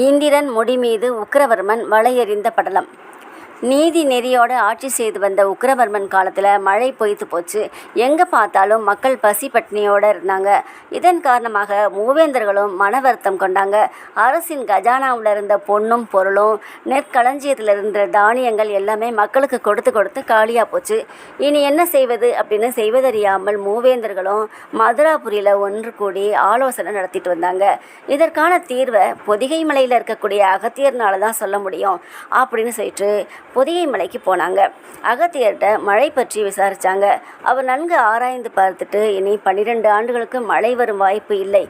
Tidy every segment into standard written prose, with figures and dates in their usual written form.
இந்திரன் முடி மீது உக்கிரவர்மன் வலையெறிந்த படலம். நீதி நெறியோட ஆட்சி செய்து வந்த உக்கிரவர்மன் காலத்தில் மழை பொய்த்து போச்சு. எங்கே பார்த்தாலும் மக்கள் பசி பட்டினியோடு இருந்தாங்க. இதன் காரணமாக மூவேந்தர்களும் மன வருத்தம் கொண்டாங்க. அரசின் கஜானாவில் இருந்த பொன்னும் பொருளும் நெற்களஞ்சியத்தில் இருந்த தானியங்கள் எல்லாமே மக்களுக்கு கொடுத்து கொடுத்து காலியாக போச்சு. இனி என்ன செய்வது அப்படின்னு செய்வதறியாமல் மூவேந்தர்களும் மதுராபுரியில் ஒன்று கூடி ஆலோசனை நடத்திட்டு வந்தாங்க. இதற்கான தீர்வை பொதிகை மலையில் இருக்கக்கூடிய அகத்தியர்னால தான் சொல்ல முடியும் அப்படின்னு சொல்லிட்டு பொதிகை மலைக்கு போனாங்க. அகத்தியர்கிட்ட மழை பற்றி விசாரித்தாங்க. அவர் நன்கு ஆராய்ந்து பார்த்துட்டு இனி 12 ஆண்டுகளுக்கு மழை வரும் வாய்ப்பு இல்லை,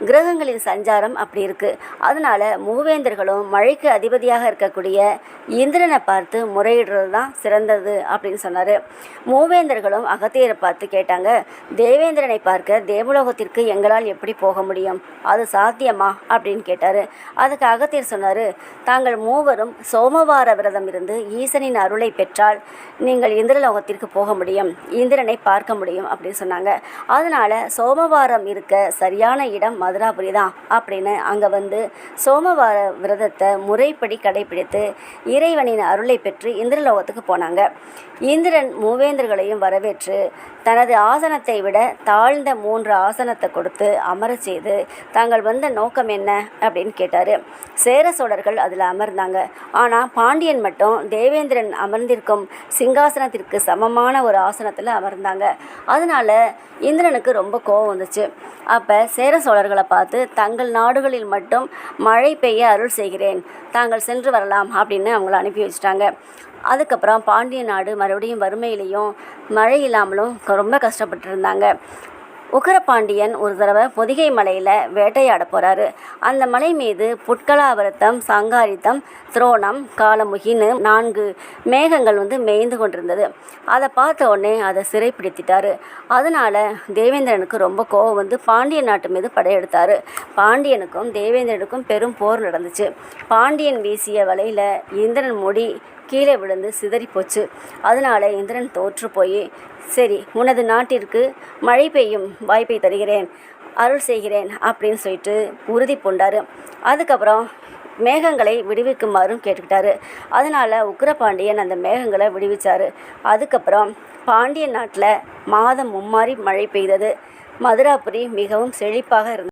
கிரகங்களின் சஞ்சாரம் அப்படி இருக்குது, அதனால் மூவேந்தர்களும் மழைக்கு அதிபதியாக இருக்கக்கூடிய இந்திரனை பார்த்து முறையிடுறது தான் சிறந்தது அப்படின்னு சொன்னார். மூவேந்தர்களும் அகத்தியரை பார்த்து கேட்டாங்க, தேவேந்திரனை பார்க்க தேவலோகத்திற்கு எங்களால் எப்படி போக முடியும், அது சாத்தியமா அப்படின்னு கேட்டார். அதுக்கு அகத்தியர் சொன்னார், தாங்கள் மூவரும் சோமவார விரதம் இருந்து ஈசனின் அருளை பெற்றால் நீங்கள் இந்திரலோகத்திற்கு போக முடியும், இந்திரனை பார்க்க முடியும் அப்படின்னு சொன்னாங்க. அதனால் சோமவாரம் இருக்க சரியான இடம் மதுராபுரி தான் அப்படின்னு அங்கே வந்து சோமவார விரதத்தை முறைப்படி கடைபிடித்து இறைவனின் அருளை பெற்று இந்திரலோகத்துக்கு போனாங்க. இந்திரன் மூவேந்தர்களையும் வரவேற்று தனது ஆசனத்தை விட தாழ்ந்த 3 ஆசனத்தை கொடுத்து அமர செய்து தாங்கள் வந்த நோக்கம் என்ன அப்படின்னு கேட்டார். சேர சோழர்கள் அதில் அமர்ந்தாங்க. ஆனால் பாண்டியன் மட்டும் தேவேந்திரன் அமர்ந்திருக்கும் சிங்காசனத்திற்கு சமமான ஒரு ஆசனத்தில் அமர்ந்தாங்க. அதனால் இந்திரனுக்கு ரொம்ப கோபம் வந்துச்சு. அப்போ சேர சோழர்களை பார்த்து தங்கள் நாடுகளில் மட்டும் மழை பெய்ய அருள் செய்கிறேன், தாங்கள் சென்று வரலாம் அப்படின்னு அவங்கள அனுப்பி வச்சுட்டாங்க. அதுக்கப்புறம் பாண்டிய நாடு மறுபடியும் வறுமையிலையும் மழை இல்லாமலும் ரொம்ப கஷ்டப்பட்டு இருந்தாங்க. உக்கிரபாண்டியன் ஒரு தடவை பொதிகை மலையில் வேட்டையாட போகிறாரு. அந்த மலை மீது புட்கலாவரத்தம், சங்காரித்தம், துரோணம், காலமுகின்னு 4 மேகங்கள் மேய்ந்து கொண்டிருந்தது. அதை பார்த்த உடனே அதை சிறைப்பிடித்திட்டாரு. அதனால் தேவேந்திரனுக்கு ரொம்ப கோபம் வந்து பாண்டிய நாட்டு மீது படையெடுத்தார். பாண்டியனுக்கும் தேவேந்திரனுக்கும் பெரும் போர் நடந்துச்சு. பாண்டியன் வீசிய வலையில் இந்திரன் முடி கீழே விழுந்து சிதறி போச்சு. அதனால் இந்திரன் தோற்று போய், சரி உனது நாட்டிற்கு மழை பெய்யும் வாய்ப்பை தருகிறேன், அருள் செய்கிறேன் அப்படின்னு சொல்லிட்டு உறுதி பூண்டார். அதுக்கப்புறம் மேகங்களை விடுவிக்குமாறும் கேட்டுக்கிட்டாரு. அதனால் உக்கிரபாண்டியன் அந்த மேகங்களை விடுவிச்சார். அதுக்கப்புறம் பாண்டியன் நாட்டில் மாதம் மும்மாரி மழை பெய்தது. மதுராபுரி மிகவும் செழிப்பாக இருந்தது.